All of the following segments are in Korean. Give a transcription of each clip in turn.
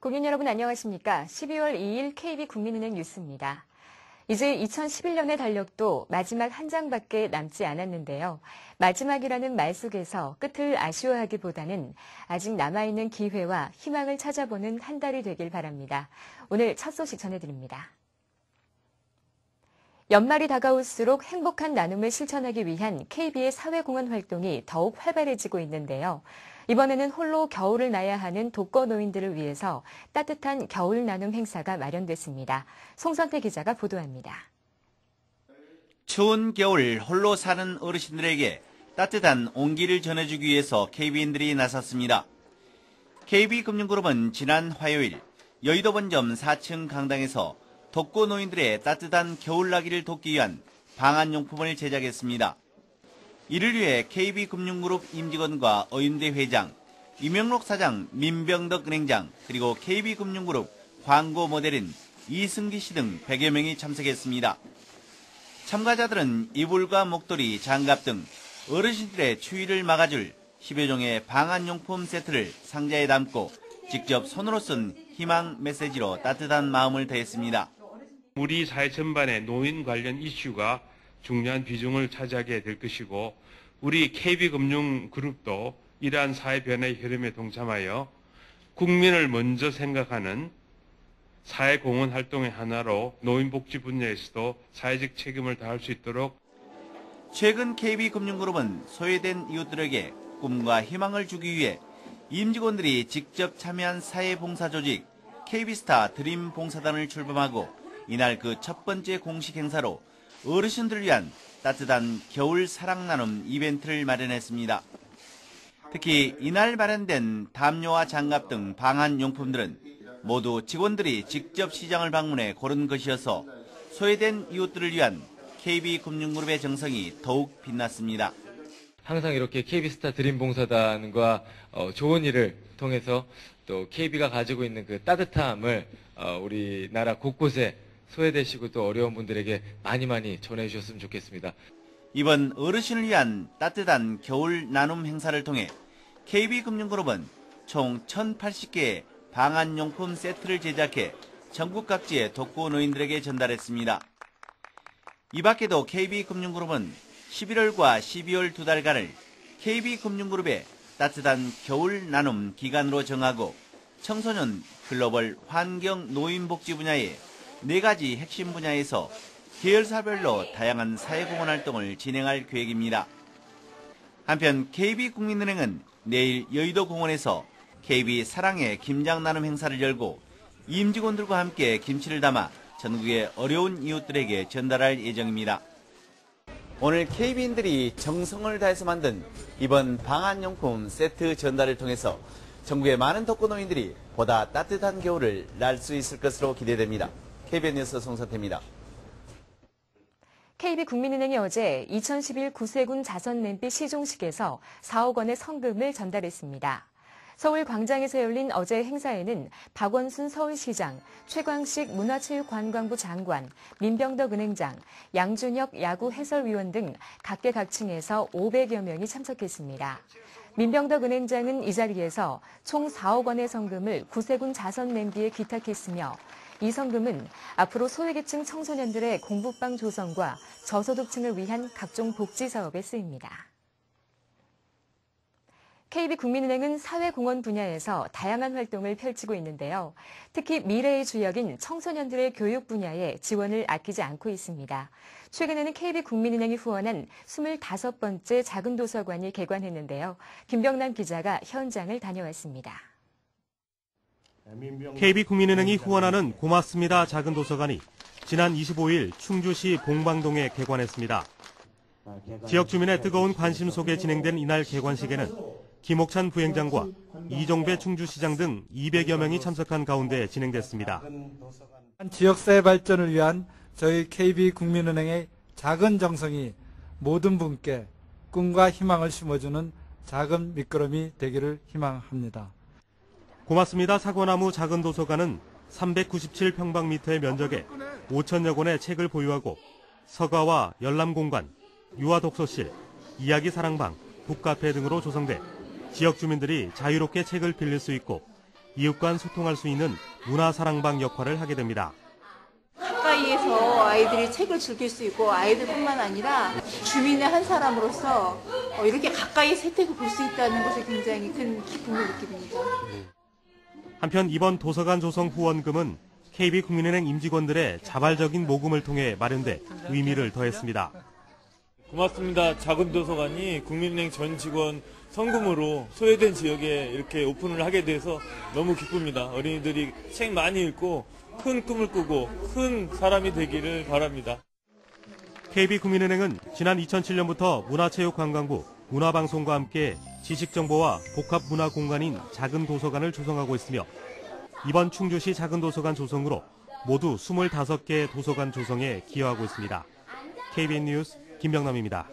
국민 여러분 안녕하십니까? 12월 2일 KB 국민은행 뉴스입니다. 이제 2011년의 달력도 마지막 한 장밖에 남지 않았는데요. 마지막이라는 말 속에서 끝을 아쉬워하기보다는 아직 남아있는 기회와 희망을 찾아보는 한 달이 되길 바랍니다. 오늘 첫 소식 전해드립니다. 연말이 다가올수록 행복한 나눔을 실천하기 위한 KB의 사회공헌 활동이 더욱 활발해지고 있는데요. 이번에는 홀로 겨울을 나야 하는 독거노인들을 위해서 따뜻한 겨울 나눔 행사가 마련됐습니다. 송선태 기자가 보도합니다. 추운 겨울 홀로 사는 어르신들에게 따뜻한 온기를 전해주기 위해서 KB인들이 나섰습니다. KB금융그룹은 지난 화요일 여의도 본점 4층 강당에서 독거노인들의 따뜻한 겨울나기를 돕기 위한 방한용품을 제작했습니다. 이를 위해 KB금융그룹 임직원과 어윤대 회장, 이명록 사장, 민병덕 은행장, 그리고 KB금융그룹 광고 모델인 이승기 씨 등 100여 명이 참석했습니다. 참가자들은 이불과 목도리, 장갑 등 어르신들의 추위를 막아줄 10여 종의 방한용품 세트를 상자에 담고 직접 손으로 쓴 희망 메시지로 따뜻한 마음을 더했습니다. 우리 사회 전반의 노인 관련 이슈가 중요한 비중을 차지하게 될 것이고 우리 KB금융그룹도 이러한 사회 변화의 흐름에 동참하여 국민을 먼저 생각하는 사회공헌 활동의 하나로 노인복지 분야에서도 사회적 책임을 다할 수 있도록 최근 KB금융그룹은 소외된 이웃들에게 꿈과 희망을 주기 위해 임직원들이 직접 참여한 사회봉사 조직 KB스타 드림 봉사단을 출범하고 이날 그 첫 번째 공식 행사로 어르신들을 위한 따뜻한 겨울 사랑 나눔 이벤트를 마련했습니다. 특히 이날 마련된 담요와 장갑 등 방한용품들은 모두 직원들이 직접 시장을 방문해 고른 것이어서 소외된 이웃들을 위한 KB금융그룹의 정성이 더욱 빛났습니다. 항상 이렇게 KB스타 드림 봉사단과 좋은 일을 통해서 또 KB가 가지고 있는 그 따뜻함을 우리나라 곳곳에 소외되시고 또 어려운 분들에게 많이 전해주셨으면 좋겠습니다. 이번 어르신을 위한 따뜻한 겨울 나눔 행사를 통해 KB금융그룹은 총 1,080개의 방한용품 세트를 제작해 전국 각지의 독거노인들에게 전달했습니다. 이 밖에도 KB금융그룹은 11월과 12월 두 달간을 KB금융그룹의 따뜻한 겨울 나눔 기간으로 정하고 청소년, 글로벌, 환경, 노인복지 분야의 4가지 핵심 분야에서 계열사별로 다양한 사회공헌 활동을 진행할 계획입니다. 한편 KB국민은행은 내일 여의도 공원에서 KB 사랑의 김장 나눔 행사를 열고 임직원들과 함께 김치를 담아 전국의 어려운 이웃들에게 전달할 예정입니다. 오늘 KB인들이 정성을 다해서 만든 이번 방한용품 세트 전달을 통해서 전국의 많은 독거노인들이 보다 따뜻한 겨울을 날 수 있을 것으로 기대됩니다. KBN 뉴스 송선태입니다. KB국민은행이 어제 2011 구세군 자선냄비 시종식에서 4억 원의 성금을 전달했습니다. 서울 광장에서 열린 어제 행사에는 박원순 서울시장, 최광식 문화체육관광부 장관, 민병덕 은행장, 양준혁 야구 해설위원 등 각계각층에서 500여 명이 참석했습니다. 민병덕 은행장은 이 자리에서 총 4억 원의 성금을 구세군 자선냄비에 기탁했으며 이 성금은 앞으로 소외계층 청소년들의 공부방 조성과 저소득층을 위한 각종 복지 사업에 쓰입니다. KB국민은행은 사회공헌 분야에서 다양한 활동을 펼치고 있는데요. 특히 미래의 주역인 청소년들의 교육 분야에 지원을 아끼지 않고 있습니다. 최근에는 KB국민은행이 후원한 25번째 작은 도서관이 개관했는데요. 김병남 기자가 현장을 다녀왔습니다. KB국민은행이 후원하는 고맙습니다 작은 도서관이 지난 25일 충주시 봉방동에 개관했습니다. 지역 주민의 뜨거운 관심 속에 진행된 이날 개관식에는 김옥찬 부행장과 이종배 충주시장 등 200여 명이 참석한 가운데 진행됐습니다. 지역사회 발전을 위한 저희 KB국민은행의 작은 정성이 모든 분께 꿈과 희망을 심어주는 작은 밑거름이 되기를 희망합니다. 고맙습니다 사과나무 작은 도서관은 397평방미터의 면적에 5천여 권의 책을 보유하고 서가와 열람공간, 유아독서실, 이야기사랑방, 북카페 등으로 조성돼 지역 주민들이 자유롭게 책을 빌릴 수 있고 이웃 간 소통할 수 있는 문화사랑방 역할을 하게 됩니다. 가까이에서 아이들이 책을 즐길 수 있고 아이들뿐만 아니라 주민의 한 사람으로서 이렇게 가까이서 혜택을 볼 수 있다는 것에 굉장히 큰 기쁨을 느낍니다. 한편 이번 도서관 조성 후원금은 KB국민은행 임직원들의 자발적인 모금을 통해 마련돼 의미를 더했습니다. 고맙습니다. 작은 도서관이 국민은행 전 직원 성금으로 소외된 지역에 이렇게 오픈을 하게 돼서 너무 기쁩니다. 어린이들이 책 많이 읽고 큰 꿈을 꾸고 큰 사람이 되기를 바랍니다. KB국민은행은 지난 2007년부터 문화체육관광부, 문화방송과 함께 지식정보와 복합문화공간인 작은 도서관을 조성하고 있으며 이번 충주시 작은 도서관 조성으로 모두 25개 도서관 조성에 기여하고 있습니다. KBN 뉴스 김병남입니다.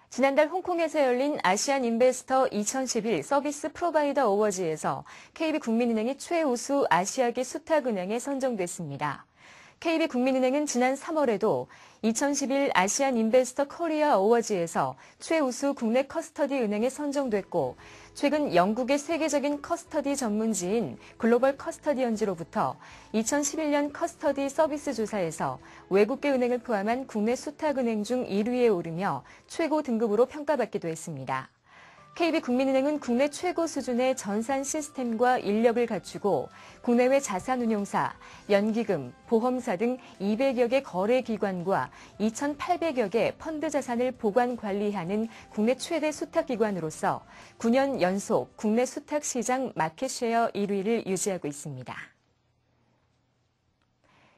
지난달 홍콩에서 열린 아시안 인베스터 2011 서비스 프로바이더 어워즈에서 KB국민은행이 최우수 아시아계 수탁은행에 선정됐습니다. KB국민은행은 지난 3월에도 2011 아시안 인베스터 코리아 어워즈에서 최우수 국내 커스터디 은행에 선정됐고 최근 영국의 세계적인 커스터디 전문지인 글로벌 커스터디언즈로부터 2011년 커스터디 서비스 조사에서 외국계 은행을 포함한 국내 수탁은행 중 1위에 오르며 최고 등급으로 평가받기도 했습니다. KB국민은행은 국내 최고 수준의 전산 시스템과 인력을 갖추고 국내외 자산운용사, 연기금, 보험사 등 200여 개 거래기관과 2,800여 개 펀드 자산을 보관 관리하는 국내 최대 수탁기관으로서 9년 연속 국내 수탁시장 마켓쉐어 1위를 유지하고 있습니다.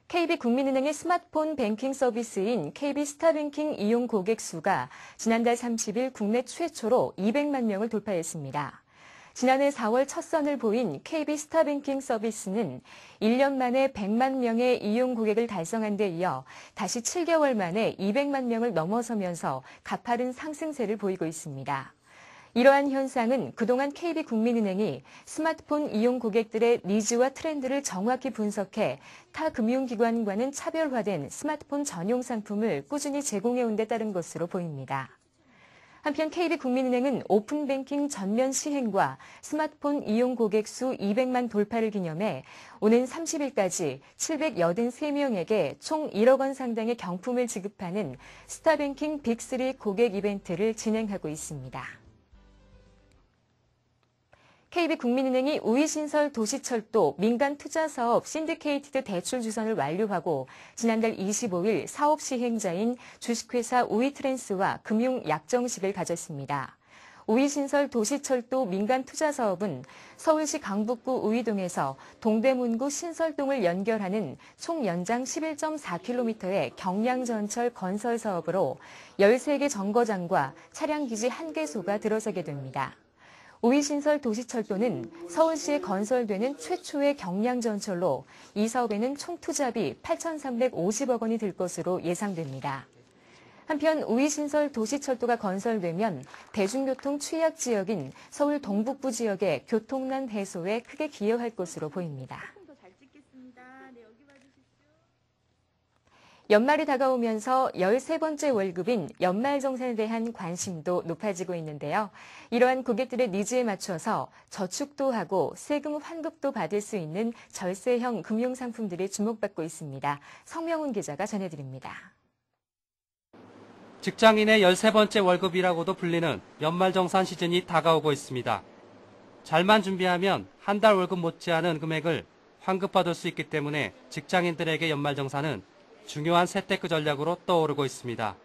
KB국민은행의 스마트폰 뱅킹 서비스인 KB스타뱅킹 이용 고객 수가 지난달 30일 국내 최초로 200만 명을 돌파했습니다. 지난해 4월 첫 선을 보인 KB스타뱅킹 서비스는 1년 만에 100만 명의 이용 고객을 달성한 데 이어 다시 7개월 만에 200만 명을 넘어서면서 가파른 상승세를 보이고 있습니다. 이러한 현상은 그동안 KB국민은행이 스마트폰 이용 고객들의 니즈와 트렌드를 정확히 분석해 타 금융기관과는 차별화된 스마트폰 전용 상품을 꾸준히 제공해온 데 따른 것으로 보입니다. 한편 KB국민은행은 오픈뱅킹 전면 시행과 스마트폰 이용 고객 수 200만 돌파를 기념해 오는 30일까지 783명에게 총 1억 원 상당의 경품을 지급하는 스타뱅킹 빅3 고객 이벤트를 진행하고 있습니다. KB국민은행이 우이신설 도시철도 민간투자사업 신디케이티드 대출 주선을 완료하고 지난달 25일 사업 시행자인 주식회사 우이트랜스와 금융약정식을 가졌습니다. 우이신설 도시철도 민간투자사업은 서울시 강북구 우이동에서 동대문구 신설동을 연결하는 총 연장 11.4km의 경량전철 건설 사업으로 13개 정거장과 차량기지 1개소가 들어서게 됩니다. 우이신설 도시철도는 서울시에 건설되는 최초의 경량전철로 이 사업에는 총 투자비 8,350억 원이 들 것으로 예상됩니다. 한편 우이신설 도시철도가 건설되면 대중교통 취약 지역인 서울 동북부 지역의 교통난 해소에 크게 기여할 것으로 보입니다. 연말이 다가오면서 13번째 월급인 연말정산에 대한 관심도 높아지고 있는데요. 이러한 고객들의 니즈에 맞춰서 저축도 하고 세금 환급도 받을 수 있는 절세형 금융상품들이 주목받고 있습니다. 성명훈 기자가 전해드립니다. 직장인의 13번째 월급이라고도 불리는 연말정산 시즌이 다가오고 있습니다. 잘만 준비하면 한 달 월급 못지않은 금액을 환급받을 수 있기 때문에 직장인들에게 연말정산은 중요한 재테크 전략으로 떠오르고 있습니다.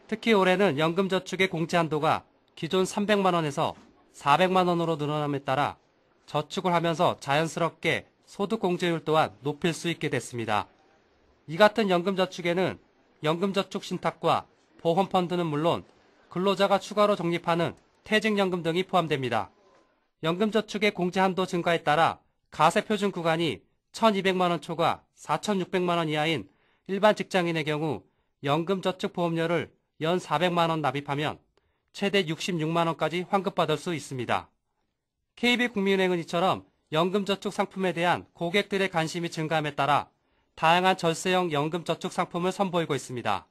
특히 올해는 연금저축의 공제 한도가 기존 300만 원에서 400만 원으로 늘어남에 따라 저축을 하면서 자연스럽게 소득 공제율 또한 높일 수 있게 됐습니다. 이 같은 연금저축에는 연금저축 신탁과 보험펀드는 물론 근로자가 추가로 적립하는 퇴직연금 등이 포함됩니다. 연금저축의 공제 한도 증가에 따라 가세표준 구간이 1,200만 원 초과 4,600만 원 이하인 일반 직장인의 경우 연금저축보험료를 연 400만 원 납입하면 최대 66만 원까지 환급받을 수 있습니다. KB국민은행은 이처럼 연금저축 상품에 대한 고객들의 관심이 증가함에 따라 다양한 절세형 연금저축 상품을 선보이고 있습니다.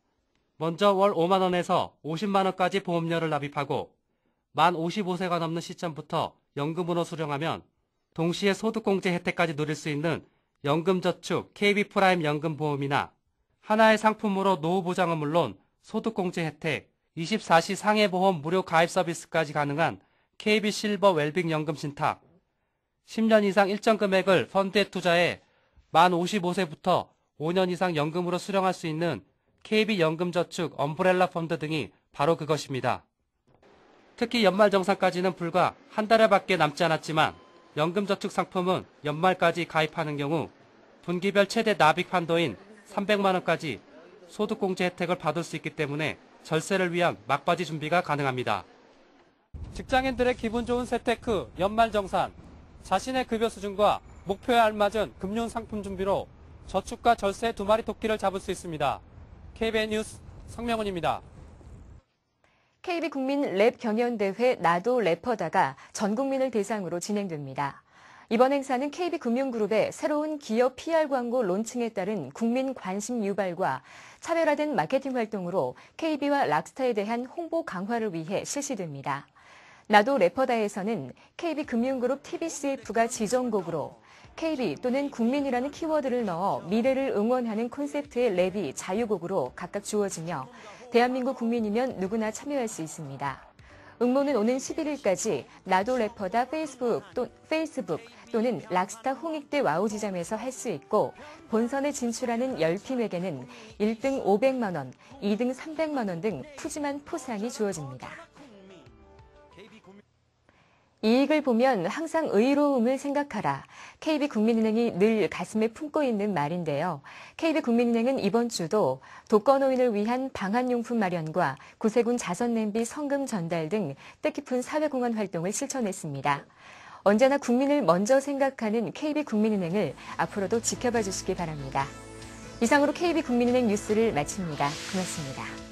먼저 월 5만 원에서 50만 원까지 보험료를 납입하고 만 55세가 넘는 시점부터 연금으로 수령하면 동시에 소득공제 혜택까지 누릴 수 있는 연금저축 KB프라임 연금보험이나 하나의 상품으로 노후 보장은 물론 소득공제 혜택, 24시 상해보험 무료 가입 서비스까지 가능한 KB실버 웰빙 연금 신탁, 10년 이상 일정 금액을 펀드에 투자해 만 55세부터 5년 이상 연금으로 수령할 수 있는 KB연금저축 엄브렐라 펀드 등이 바로 그것입니다. 특히 연말정산까지는 불과 한 달여밖에 남지 않았지만 연금저축 상품은 연말까지 가입하는 경우 분기별 최대 납입 한도인 300만 원까지 소득공제 혜택을 받을 수 있기 때문에 절세를 위한 막바지 준비가 가능합니다. 직장인들의 기분 좋은 세테크, 연말정산, 자신의 급여 수준과 목표에 알맞은 금융상품 준비로 저축과 절세 두 마리 토끼를 잡을 수 있습니다. KBN 뉴스 성명훈입니다. KB국민 랩 경연대회 나도 래퍼다가 전 국민을 대상으로 진행됩니다. 이번 행사는 KB금융그룹의 새로운 기업 PR 광고 론칭에 따른 국민 관심 유발과 차별화된 마케팅 활동으로 KB와 락스타에 대한 홍보 강화를 위해 실시됩니다. 나도 래퍼다에서는 KB금융그룹 TBCF가 지정곡으로 KB 또는 국민이라는 키워드를 넣어 미래를 응원하는 콘셉트의 랩이 자유곡으로 각각 주어지며 대한민국 국민이면 누구나 참여할 수 있습니다. 응모는 오는 11일까지 나도 래퍼다 페이스북 또는 락스타 홍익대 와우지점에서 할 수 있고 본선에 진출하는 10팀에게는 1등 500만 원, 2등 300만 원 등 푸짐한 포상이 주어집니다. 이익을 보면 항상 의로움을 생각하라. KB국민은행이 늘 가슴에 품고 있는 말인데요. KB국민은행은 이번 주도 독거노인을 위한 방한용품 마련과 구세군 자선냄비 성금 전달 등 뜻깊은 사회공헌 활동을 실천했습니다. 언제나 국민을 먼저 생각하는 KB국민은행을 앞으로도 지켜봐 주시기 바랍니다. 이상으로 KB국민은행 뉴스를 마칩니다. 고맙습니다.